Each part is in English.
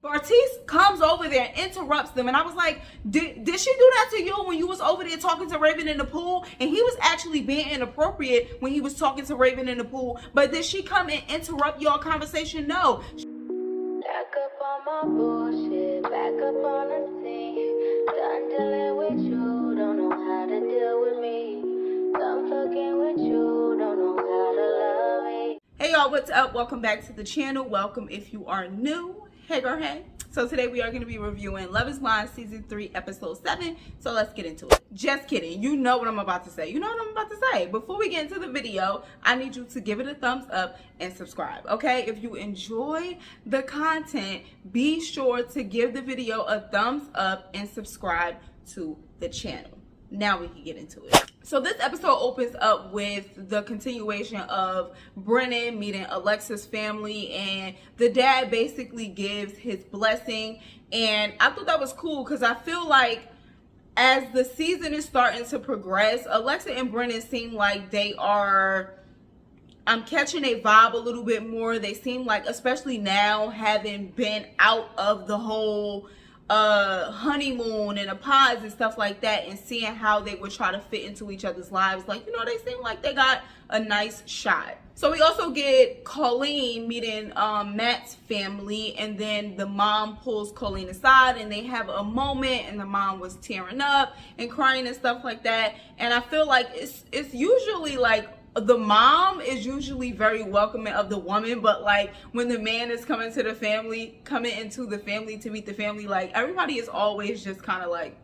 Bartise comes over there and interrupts them, and I was like, did she do that to you when you was over there talking to Raven in the pool? And he was actually being inappropriate when he was talking to Raven in the pool, but did she come and interrupt your conversation? No. Back up on my bullshit, back up on the scene. Done dealing with you, don't know how to deal with me. Done fucking with you, don't know how to love me. Hey y'all, what's up? Welcome back to the channel. Welcome if you are new. Hey girl, hey. So today we are going to be reviewing Love is Blind Season 3, Episode 7. So let's get into it. Just kidding. You know what I'm about to say. You know what I'm about to say. Before we get into the video, I need you to give it a thumbs up and subscribe, okay? If you enjoy the content, be sure to give the video a thumbs up and subscribe to the channel. Now we can get into it. So this episode opens up with the continuation of Brennan meeting Alexa's family, and the dad basically gives his blessing. And I thought that was cool because I feel like as the season is starting to progress, Alexa and Brennan seem like they are, I'm catching a vibe a little bit more. They seem like, especially now, having been out of the whole honeymoon and the pods and stuff like that, and seeing how they would try to fit into each other's lives, like, you know, they seem like they got a nice shot. So we also get Colleen meeting Matt's family, and then the mom pulls Colleen aside and they have a moment, and the mom was tearing up and crying and stuff like that. And I feel like it's usually like the mom is usually very welcoming of the woman, but like when the man is coming into the family to meet the family, like everybody is always just kind of like,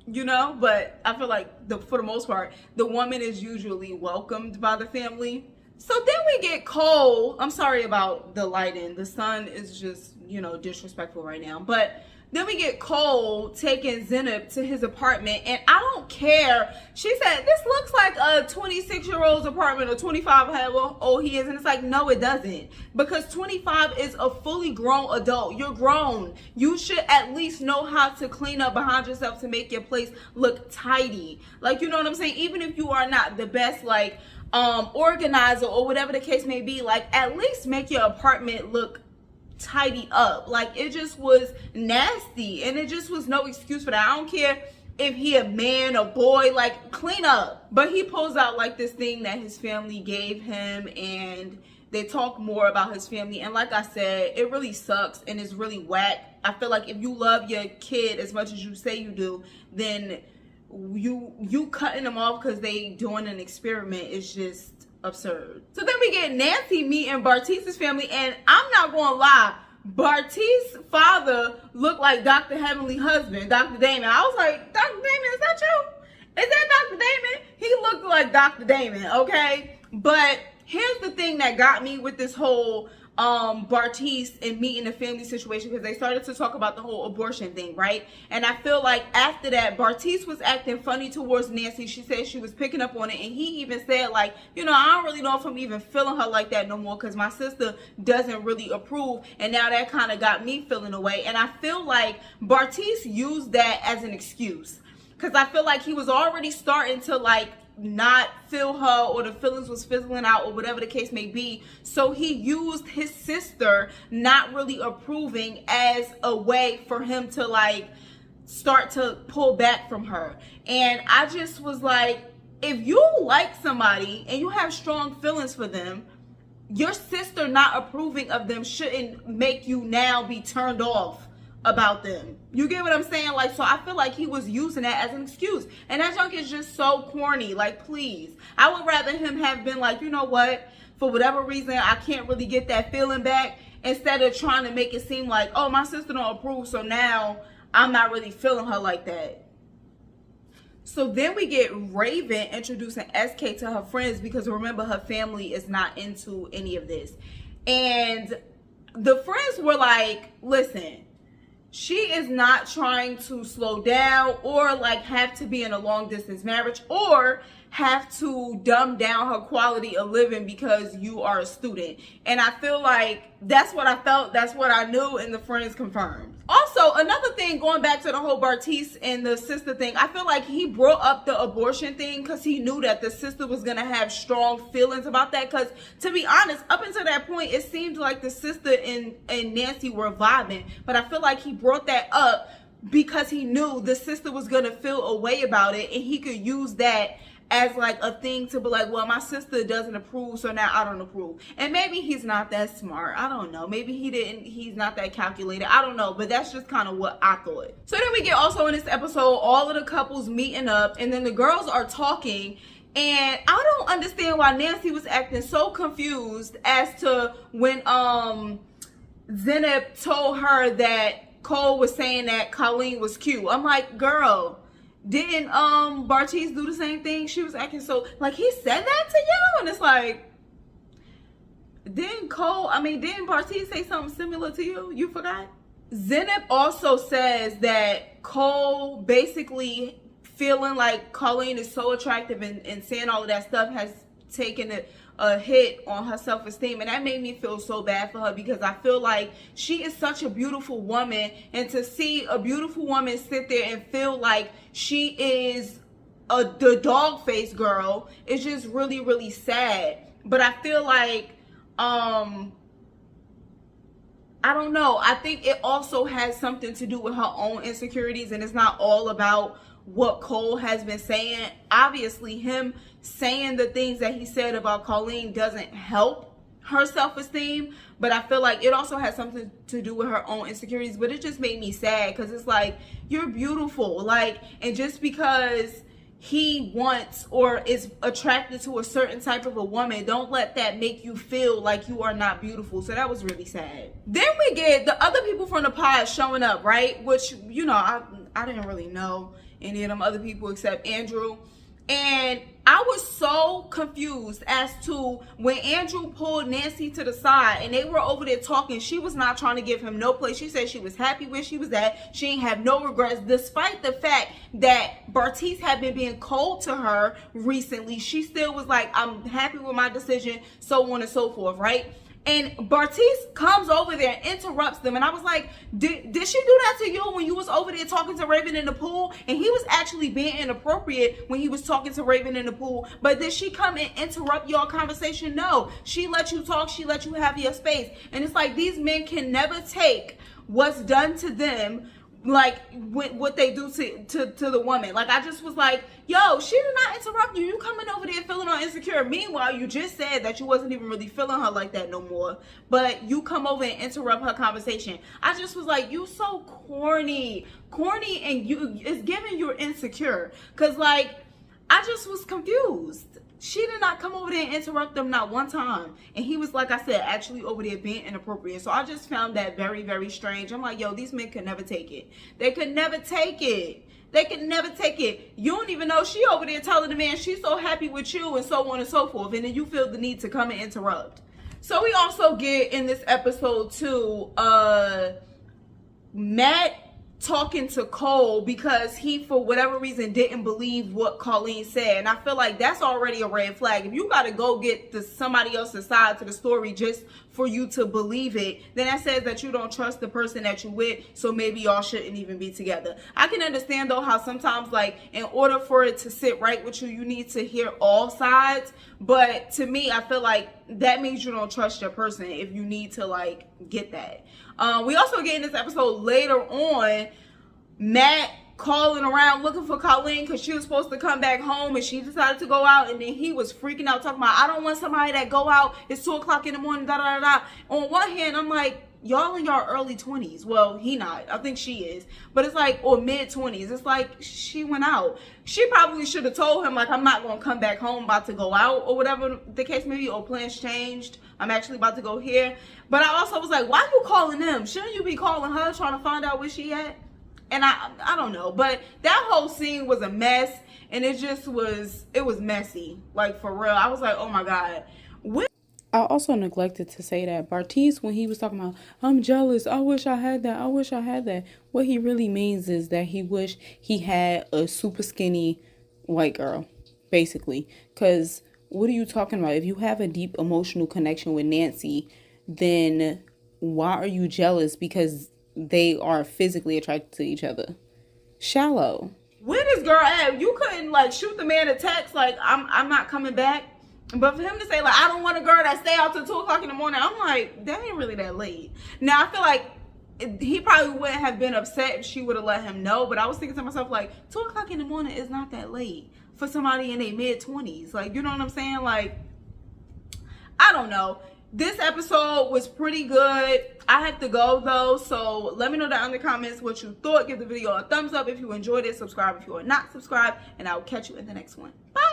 you know. But I feel like for the most part, the woman is usually welcomed by the family. So then we get Cole. I'm sorry about the lighting. The sun is just, you know, disrespectful right now. But then we get Cole taking Zenab to his apartment, and I don't care. She said, this looks like a 26-year-old's apartment, or 25, however old he is. And it's like, no, it doesn't. Because 25 is a fully grown adult. You're grown. You should at least know how to clean up behind yourself to make your place look tidy. Like, you know what I'm saying? Even if you are not the best, like, organizer or whatever the case may be, like, at least make your apartment look tidy up. Like, it just was nasty, and it just was no excuse for that. I don't care if he a man or boy, like, clean up. But he pulls out like this thing that his family gave him, and they talk more about his family. And like I said, it really sucks and it's really whack. I feel like if you love your kid as much as you say you do, then you cutting them off because they doing an experiment is just absurd. So then we get Nancy meeting Bartise's family, and I'm not gonna lie, Bartise's father looked like Dr. Heavenly husband, Dr. Damon. I was like, Dr. Damon, is that you? Is that Dr. Damon? He looked like Dr. Damon, okay? But here's the thing that got me with this whole Bartise and meeting the family situation, because they started to talk about the whole abortion thing, right? And I feel like after that, Bartise was acting funny towards Nancy. She said she was picking up on it, and he even said, like, you know, I don't really know if I'm even feeling her like that no more, because my sister doesn't really approve. And now that kind of got me feeling away. And I feel like Bartise used that as an excuse, because I feel like he was already starting to, like, not feel her, or the feelings was fizzling out, or whatever the case may be. So he used his sister not really approving as a way for him to, like, start to pull back from her. And I just was like, if you like somebody and you have strong feelings for them, your sister not approving of them shouldn't make you now be turned off about them. You get what I'm saying? Like, so I feel like he was using that as an excuse, and that junk is just so corny. Like, please, I would rather him have been like, you know what, for whatever reason I can't really get that feeling back, instead of trying to make it seem like, oh, my sister don't approve, so now I'm not really feeling her like that. So then we get Raven introducing SK to her friends, because remember, her family is not into any of this. And the friends were like, listen, she is not trying to slow down or like have to be in a long distance marriage or have to dumb down her quality of living because you are a student. And I feel like that's what I felt, that's what I knew, and the friends confirmed. Also, another thing, going back to the whole Bartise and the sister thing, I feel like he brought up the abortion thing because he knew that the sister was going to have strong feelings about that. Because, to be honest, up until that point, it seemed like the sister and Nancy were vibing. But I feel like he brought that up because he knew the sister was going to feel a way about it, and he could use that as like a thing to be like, well, my sister doesn't approve, so now I don't approve. And maybe he's not that smart. I don't know. Maybe he's not that calculated. I don't know. But that's just kind of what I thought. So then we get also in this episode, all of the couples meeting up, and then the girls are talking. And I don't understand why Nancy was acting so confused as to when Zeneb told her that Cole was saying that Colleen was cute. I'm like, girl, didn't Bartise do the same thing? She was acting so, like, he said that to you? And it's like, didn't Bartise say something similar to you? You forgot? Zeneb also says that Cole basically feeling like Colleen is so attractive and saying all of that stuff has taken a hit on her self-esteem, and that made me feel so bad for her because I feel like she is such a beautiful woman, and to see a beautiful woman sit there and feel like she is the dog face girl is just really, really sad. But I feel like I don't know, I think it also has something to do with her own insecurities, and it's not all about what Cole has been saying. Obviously, him saying the things that he said about Colleen doesn't help her self-esteem, but I feel like it also has something to do with her own insecurities. But it just made me sad because it's like, you're beautiful, like, and just because he wants or is attracted to a certain type of a woman, don't let that make you feel like you are not beautiful. So that was really sad. Then we get the other people from the pod showing up, right? Which, you know, I didn't really know any of them other people except Andrew. And I was so confused as to when Andrew pulled Nancy to the side and they were over there talking, she was not trying to give him no place. She said she was happy where she was at. She ain't have no regrets, despite the fact that Bartise had been being cold to her recently. She still was like, I'm happy with my decision, so on and so forth, right? And Bartise comes over there and interrupts them. And I was like, did she do that to you when you was over there talking to Raven in the pool? And he was actually being inappropriate when he was talking to Raven in the pool. But did she come and interrupt your conversation? No. She let you talk. She let you have your space. And it's like, these men can never take what's done to them, like what they do to the woman. Like, I just was like, yo, she did not interrupt you. You coming over there feeling all insecure. Meanwhile, you just said that you wasn't even really feeling her like that no more. But you come over and interrupt her conversation. I just was like, you so corny. Corny, and it's giving you're insecure. Because, like, I just was confused. She did not come over there and interrupt them not one time. And he was, like I said, actually over there being inappropriate. So I just found that very, very strange. I'm like, yo, these men could never take it. They could never take it. They could never take it. You don't even know she over there telling the man she's so happy with you and so on and so forth. And then you feel the need to come and interrupt. So we also get in this episode too, Matt talking to Cole because he, for whatever reason, didn't believe what Colleen said. And I feel like that's already a red flag. If you got to go get somebody else's side to the story just for you to believe it, then that says that you don't trust the person that you're with, so maybe y'all shouldn't even be together. I can understand, though, how sometimes, like, in order for it to sit right with you, you need to hear all sides. But to me, I feel like that means you don't trust your person if you need to, like, get that. We also get in this episode later on, Matt calling around looking for Colleen because she was supposed to come back home and she decided to go out, and then he was freaking out talking about, I don't want somebody that go out, it's 2 o'clock in the morning, da da da da. On one hand, I'm like, y'all in your early 20s. Well, he not. I think she is. But it's like, or mid 20s. It's like, she went out. She probably should have told him, like, I'm not going to come back home, about to go out, or whatever the case may be, or plans changed. I'm actually about to go here. But I also was like, why are you calling them? Shouldn't you be calling her, trying to find out where she at? And I don't know. But that whole scene was a mess. And it just was, it was messy. Like, for real. I was like, oh my God. I also neglected to say that Bartise, when he was talking about, I'm jealous, I wish I had that, I wish I had that, what he really means is that he wish he had a super skinny white girl, basically. Because what are you talking about? If you have a deep emotional connection with Nancy, then why are you jealous because they are physically attracted to each other? Shallow. Where this girl at? You couldn't like shoot the man a text like I'm not coming back. But for him to say like I don't want a girl that stay out till 2 o'clock in the morning, I'm like, that ain't really that late. Now I feel like he probably wouldn't have been upset if she would have let him know. But I was thinking to myself like 2 o'clock in the morning is not that late for somebody in their mid-20s. Like, you know what I'm saying? Like, I don't know. This episode was pretty good. I have to go though, so let me know down in the comments what you thought. Give the video a thumbs up if you enjoyed it. Subscribe if you are not subscribed, and I will catch you in the next one. Bye.